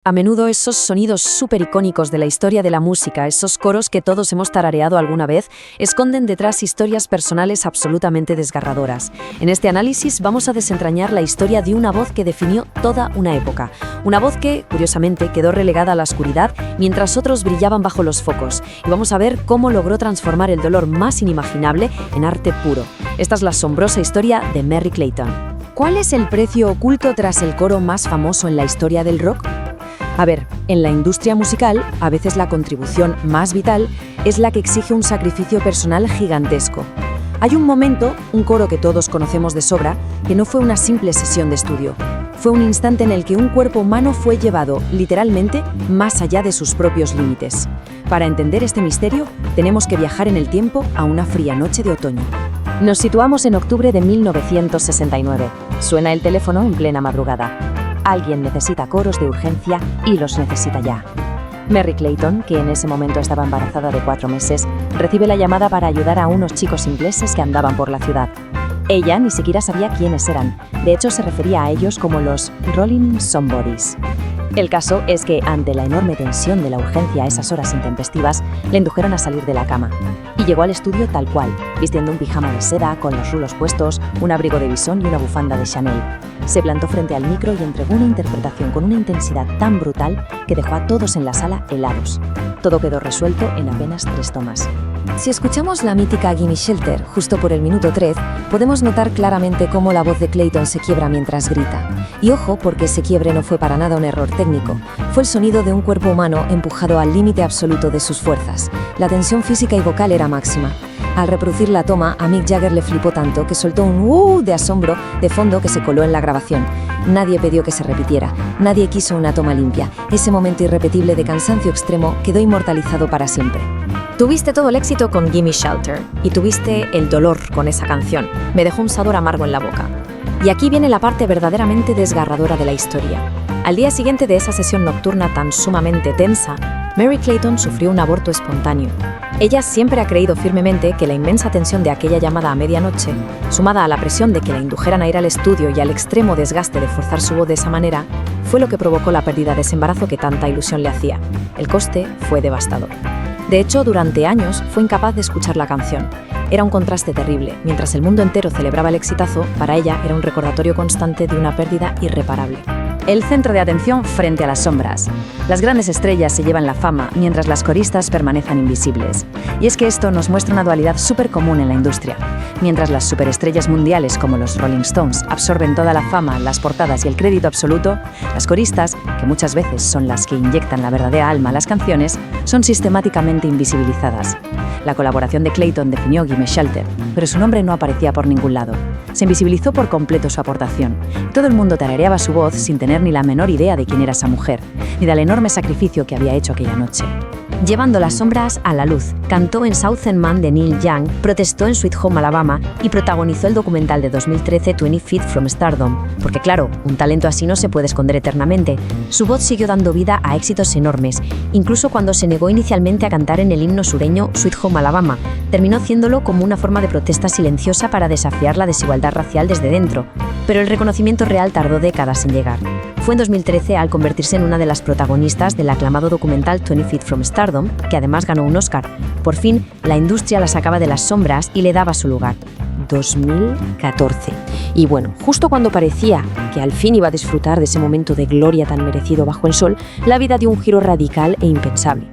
A menudo esos sonidos súper icónicos de la historia de la música, esos coros que todos hemos tarareado alguna vez, esconden detrás historias personales absolutamente desgarradoras. En este análisis vamos a desentrañar la historia de una voz que definió toda una época. Una voz que, curiosamente, quedó relegada a la oscuridad mientras otros brillaban bajo los focos. Y vamos a ver cómo logró transformar el dolor más inimaginable en arte puro. Esta es la asombrosa historia de Merry Clayton. ¿Cuál es el precio oculto tras el coro más famoso en la historia del rock? A ver, en la industria musical, a veces la contribución más vital es la que exige un sacrificio personal gigantesco. Hay un momento, un coro que todos conocemos de sobra, que no fue una simple sesión de estudio. Fue un instante en el que un cuerpo humano fue llevado, literalmente, más allá de sus propios límites. Para entender este misterio, tenemos que viajar en el tiempo a una fría noche de otoño. Nos situamos en octubre de 1969. Suena el teléfono en plena madrugada. Alguien necesita coros de urgencia y los necesita ya. Merry Clayton, que en ese momento estaba embarazada de 4 meses, recibe la llamada para ayudar a unos chicos ingleses que andaban por la ciudad. Ella ni siquiera sabía quiénes eran. De hecho, se refería a ellos como los Rolling Somebodies. El caso es que, ante la enorme tensión de la urgencia a esas horas intempestivas, le indujeron a salir de la cama. Y llegó al estudio tal cual, vistiendo un pijama de seda, con los rulos puestos, un abrigo de visón y una bufanda de Chanel. Se plantó frente al micro y entregó una interpretación con una intensidad tan brutal que dejó a todos en la sala helados. Todo quedó resuelto en apenas 3 tomas. Si escuchamos la mítica Gimme Shelter justo por el minuto 3, podemos notar claramente cómo la voz de Clayton se quiebra mientras grita. Y ojo, porque ese quiebre no fue para nada un error técnico. Fue el sonido de un cuerpo humano empujado al límite absoluto de sus fuerzas. La tensión física y vocal era máxima. Al reproducir la toma, a Mick Jagger le flipó tanto que soltó un ¡uh! De asombro de fondo que se coló en la grabación. Nadie pidió que se repitiera, nadie quiso una toma limpia. Ese momento irrepetible de cansancio extremo quedó inmortalizado para siempre. Tuviste todo el éxito con Gimme Shelter y tuviste el dolor con esa canción. Me dejó un sabor amargo en la boca. Y aquí viene la parte verdaderamente desgarradora de la historia. Al día siguiente de esa sesión nocturna tan sumamente tensa, Merry Clayton sufrió un aborto espontáneo. Ella siempre ha creído firmemente que la inmensa tensión de aquella llamada a medianoche, sumada a la presión de que la indujeran a ir al estudio y al extremo desgaste de forzar su voz de esa manera, fue lo que provocó la pérdida de ese embarazo que tanta ilusión le hacía. El coste fue devastador. De hecho, durante años fue incapaz de escuchar la canción. Era un contraste terrible. Mientras el mundo entero celebraba el exitazo, para ella era un recordatorio constante de una pérdida irreparable. El centro de atención frente a las sombras. Las grandes estrellas se llevan la fama, mientras las coristas permanecen invisibles. Y es que esto nos muestra una dualidad súper común en la industria. Mientras las superestrellas mundiales como los Rolling Stones absorben toda la fama, las portadas y el crédito absoluto, las coristas, que muchas veces son las que inyectan la verdadera alma a las canciones, son sistemáticamente invisibilizadas. La colaboración de Clayton definió Gimme Shelter, pero su nombre no aparecía por ningún lado. Se invisibilizó por completo su aportación. Todo el mundo tarareaba su voz sin tener ni la menor idea de quién era esa mujer, ni del enorme sacrificio que había hecho aquella noche. Llevando las sombras a la luz, cantó en Southern Man de Neil Young, protestó en Sweet Home Alabama y protagonizó el documental de 2013 20 Feet from Stardom. Porque claro, un talento así no se puede esconder eternamente. Su voz siguió dando vida a éxitos enormes, incluso cuando se negó inicialmente a cantar en el himno sureño Sweet Home Alabama. Terminó haciéndolo como una forma de protesta silenciosa para desafiar la desigualdad racial desde dentro. Pero el reconocimiento real tardó décadas en llegar. Fue en 2013 al convertirse en una de las protagonistas del aclamado documental 20 Feet from Stardom, que además ganó un Oscar. Por fin, la industria la sacaba de las sombras y le daba su lugar. 2014. Y bueno, justo cuando parecía que al fin iba a disfrutar de ese momento de gloria tan merecido bajo el sol, la vida dio un giro radical e impensable.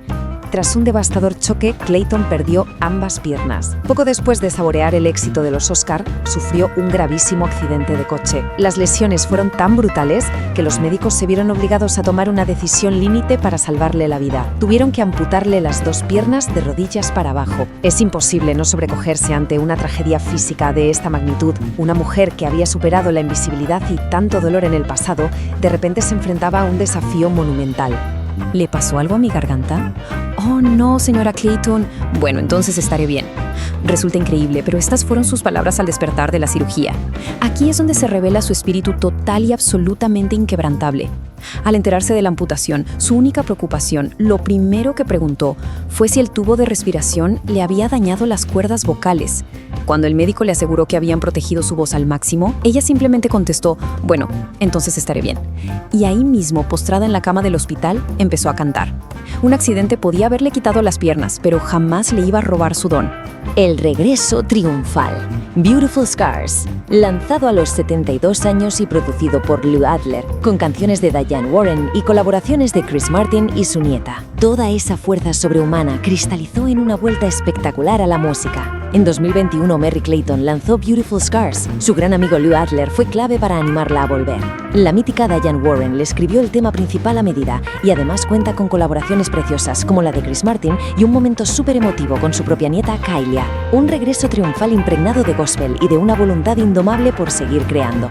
Tras un devastador choque, Clayton perdió ambas piernas. Poco después de saborear el éxito de los Oscar, sufrió un gravísimo accidente de coche. Las lesiones fueron tan brutales que los médicos se vieron obligados a tomar una decisión límite para salvarle la vida. Tuvieron que amputarle las 2 piernas de rodillas para abajo. Es imposible no sobrecogerse ante una tragedia física de esta magnitud. Una mujer que había superado la invisibilidad y tanto dolor en el pasado, de repente se enfrentaba a un desafío monumental. ¿Le pasó algo a mi garganta? Oh, no, señora Clayton. Bueno, entonces estaré bien. Resulta increíble, pero estas fueron sus palabras al despertar de la cirugía. Aquí es donde se revela su espíritu total y absolutamente inquebrantable. Al enterarse de la amputación, su única preocupación, lo primero que preguntó, fue si el tubo de respiración le había dañado las cuerdas vocales. Cuando el médico le aseguró que habían protegido su voz al máximo, ella simplemente contestó, bueno, entonces estaré bien. Y ahí mismo, postrada en la cama del hospital, empezó a cantar. Un accidente podía haberle quitado las piernas, pero jamás le iba a robar su don. El regreso triunfal. Beautiful Scars. Lanzado a los 72 años y producido por Lou Adler, con canciones de Diane Warren y colaboraciones de Chris Martin y su nieta. Toda esa fuerza sobrehumana cristalizó en una vuelta espectacular a la música. En 2021, Merry Clayton lanzó Beautiful Scars. Su gran amigo Lou Adler fue clave para animarla a volver. La mítica Diane Warren le escribió el tema principal a medida y además cuenta con colaboraciones preciosas como la de Chris Martin y un momento súper emotivo con su propia nieta Kylie. Un regreso triunfal impregnado de gospel y de una voluntad indomable por seguir creando.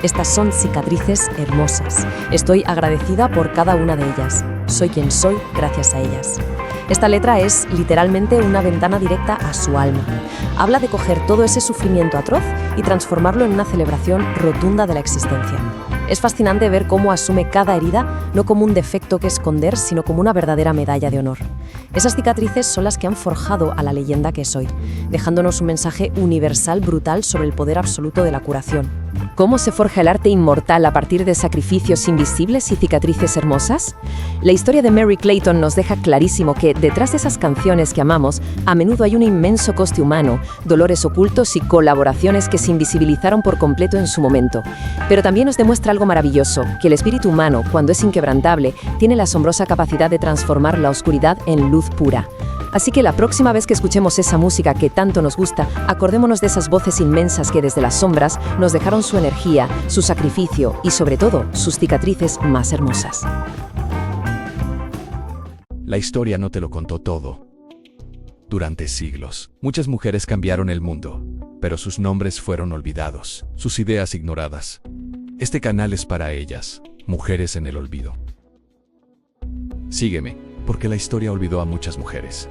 Estas son cicatrices hermosas. Estoy agradecida por cada una de ellas. Soy quien soy gracias a ellas. Esta letra es literalmente una ventana directa a su alma. Habla de coger todo ese sufrimiento atroz y transformarlo en una celebración rotunda de la existencia. Es fascinante ver cómo asume cada herida no como un defecto que esconder, sino como una verdadera medalla de honor. Esas cicatrices son las que han forjado a la leyenda que soy, dejándonos un mensaje universal brutal sobre el poder absoluto de la curación. ¿Cómo se forja el arte inmortal a partir de sacrificios invisibles y cicatrices hermosas? La historia de Merry Clayton nos deja clarísimo que, detrás de esas canciones que amamos, a menudo hay un inmenso coste humano, dolores ocultos y colaboraciones que se invisibilizaron por completo en su momento. Pero también nos demuestra algo maravilloso, que el espíritu humano, cuando es inquebrantable, tiene la asombrosa capacidad de transformar la oscuridad en luz pura. Así que la próxima vez que escuchemos esa música que tanto nos gusta, acordémonos de esas voces inmensas que desde las sombras nos dejaron su energía, su sacrificio y, sobre todo, sus cicatrices más hermosas. La historia no te lo contó todo. Durante siglos, muchas mujeres cambiaron el mundo, pero sus nombres fueron olvidados, sus ideas ignoradas. Este canal es para ellas, mujeres en el olvido. Sígueme, porque la historia olvidó a muchas mujeres.